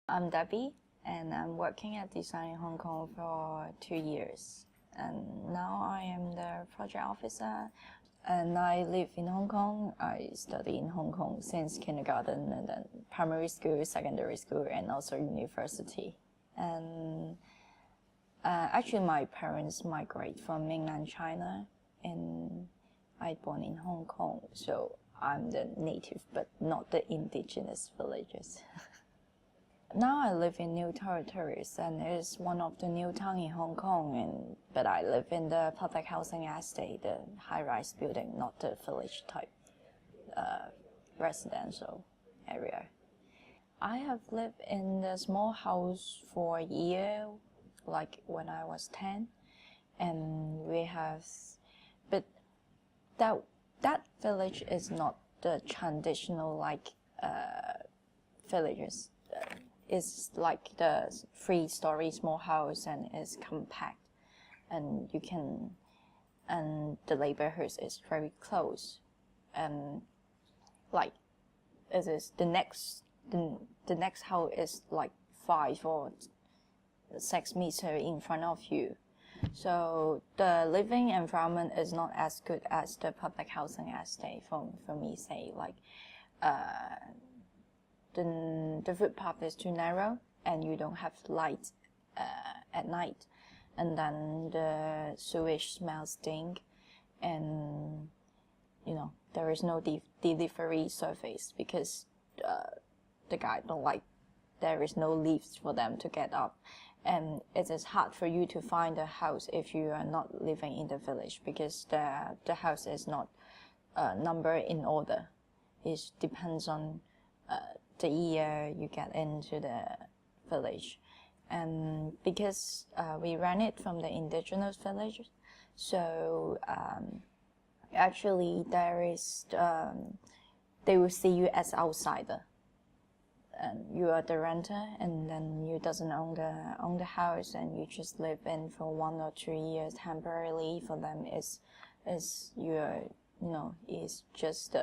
I'm Debbie, and I'm working at Design in Hong Kong for 2 years. And now I am the project officer, and I live in Hong Kong. I study in Hong Kong since kindergarten, and then primary school, secondary school, and also university. And actually, my parents migrate from mainland China, and I born in Hong Kong, so I'm the native, but not the indigenous villagers. Now I live in New Territories, and it's one of the new town in Hong Kong. But I live in the public housing estate, the high-rise building, not the village type residential area. I have lived in the small house for a year, like when I was 10, and we have, but that village is not the traditional villages. It's like the 3-story small house, and it's compact, and the neighborhood is very close, and like it is the next house is like 5 or 6 meters in front of you, so the living environment is not as good as the public housing estate. For me, say like the footpath is too narrow, and you don't have light at night, and then the sewage smells stink, and there is no delivery service because the guy don't like, there is no lifts for them to get up, and it is hard for you to find a house if you are not living in the village, because the house is not numbered in order. It depends on the year you get into the village, and because we ran it from the indigenous village, so actually there is they will see you as outsider, and you are the renter, and then you doesn't own the house, and you just live in for 1 or 2 years temporarily. For them is just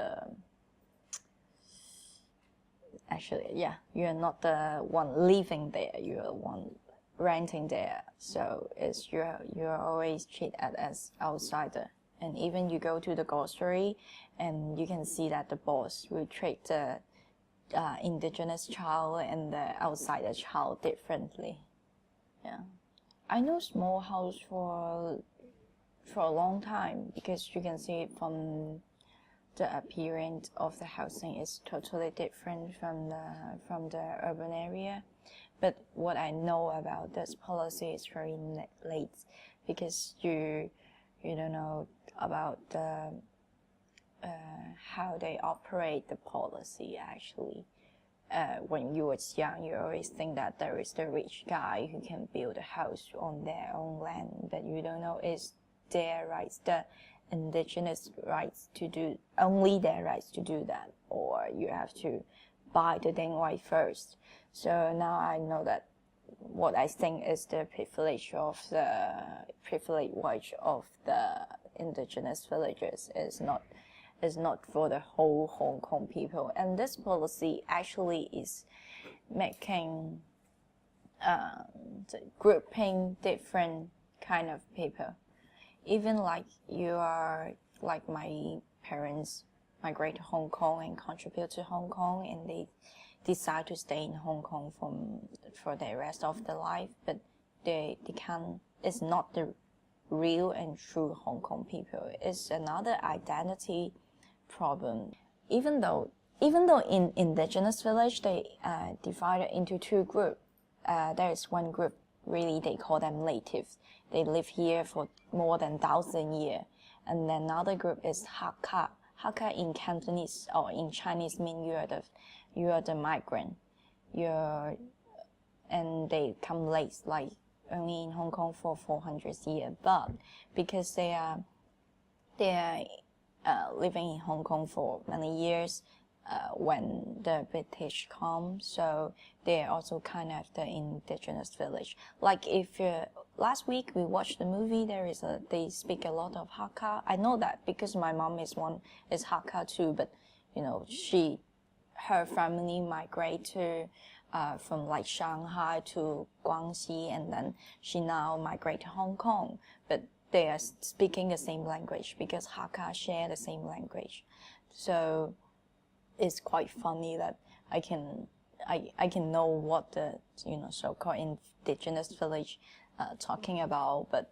actually, yeah, you're not the one living there, you're the one renting there. So you're always treated as outsider. And even you go to the grocery, and you can see that the boss will treat the indigenous child and the outsider child differently. Yeah, I know small house for a long time, because you can see it from the appearance of the housing is totally different from the urban area. But what I know about this policy is very late, because you don't know about how they operate the policy actually. When you was young, you always think that there is the rich guy who can build a house on their own land, but you don't know is their rights, the indigenous rights to do, only their rights to do that, or you have to buy the thing right first. So now I know that what I think is the privilege of the indigenous villagers is not for the whole Hong Kong people. And this policy actually is making grouping different kind of people. Even like you are like my parents migrate to Hong Kong and contribute to Hong Kong, and they decide to stay in Hong Kong for the rest of their life, but they can't. It's not the real and true Hong Kong people. It's another identity problem. Even though in indigenous village they divided into 2 groups. There is one group, really they call them natives. They live here for more than 1,000 years. And then another group is Hakka. Hakka in Cantonese or in Chinese mean you are the migrant. And they come late, like only in Hong Kong for 400 years. But because they are living in Hong Kong for many years, when the British come, so they're also kind of the indigenous village. Like if last week we watched the movie, they speak a lot of Hakka. I know that because my mom is Hakka too, but her family migrate to from like Shanghai to Guangxi, and then she now migrated to Hong Kong, but they are speaking the same language because Hakka share the same language. So it's quite funny that I can know what the so-called indigenous village talking about, but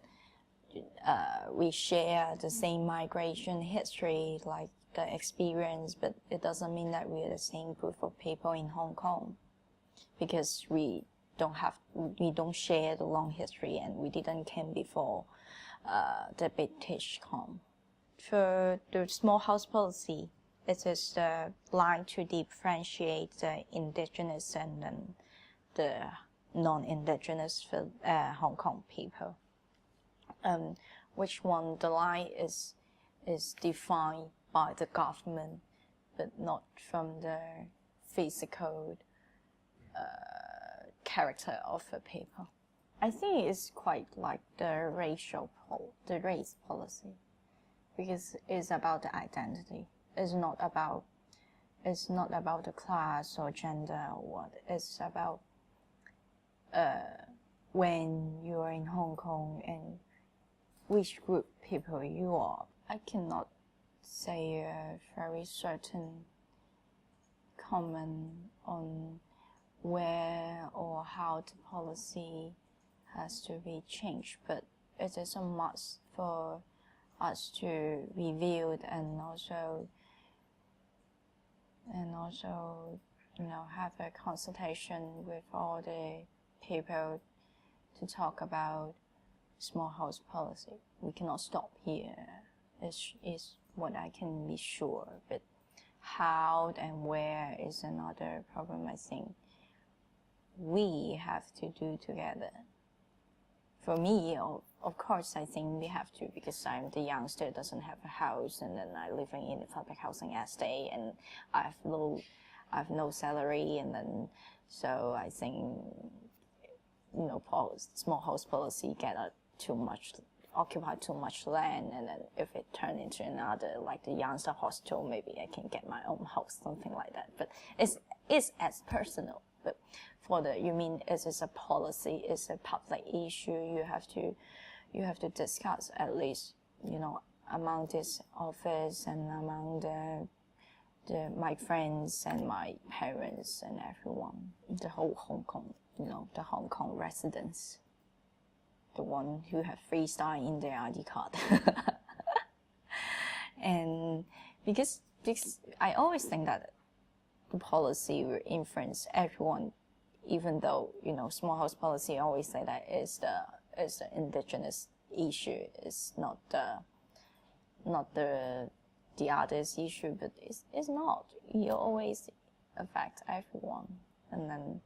we share the same migration history, like the experience, but it doesn't mean that we are the same group of people in Hong Kong, because we don't share the long history, and we didn't came before the British come. For the small house policy, it is the line to differentiate the indigenous and then the non-indigenous Hong Kong people. Which one the line is defined by the government, but not from the physical character of the people. I think it's quite like the race policy, because it's about the identity. It's not about the class or gender or what. It's about when you are in Hong Kong and which group people you are. I cannot say a very certain comment on where or how the policy has to be changed, but it is a must for us to review it and also have a consultation with all the people to talk about small house policy. We cannot stop here, is what I can be sure, but how and where is another problem I think we have to do together. For me, of course, I think we have to, because I'm the youngster, doesn't have a house, and then I living in a public housing estate, and I have no salary, and then so I think small house policy occupy too much land, and then if it turn into another like the youngster hostel, maybe I can get my own house, something like that. But it's as personal. But for you mean it is a policy, it's a public issue. You have to discuss at least among this office and among my friends and my parents and everyone, the whole Hong Kong, the Hong Kong residents, the one who have freestyle in their ID card. And because I always think that the policy will influence everyone, even though small house policy always say that is the indigenous issue, it's not the others issue, but it's not. You always affect everyone, and then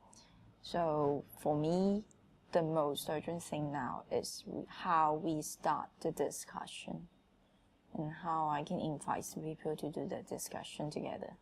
so for me, the most urgent thing now is how we start the discussion, and how I can invite people to do the discussion together.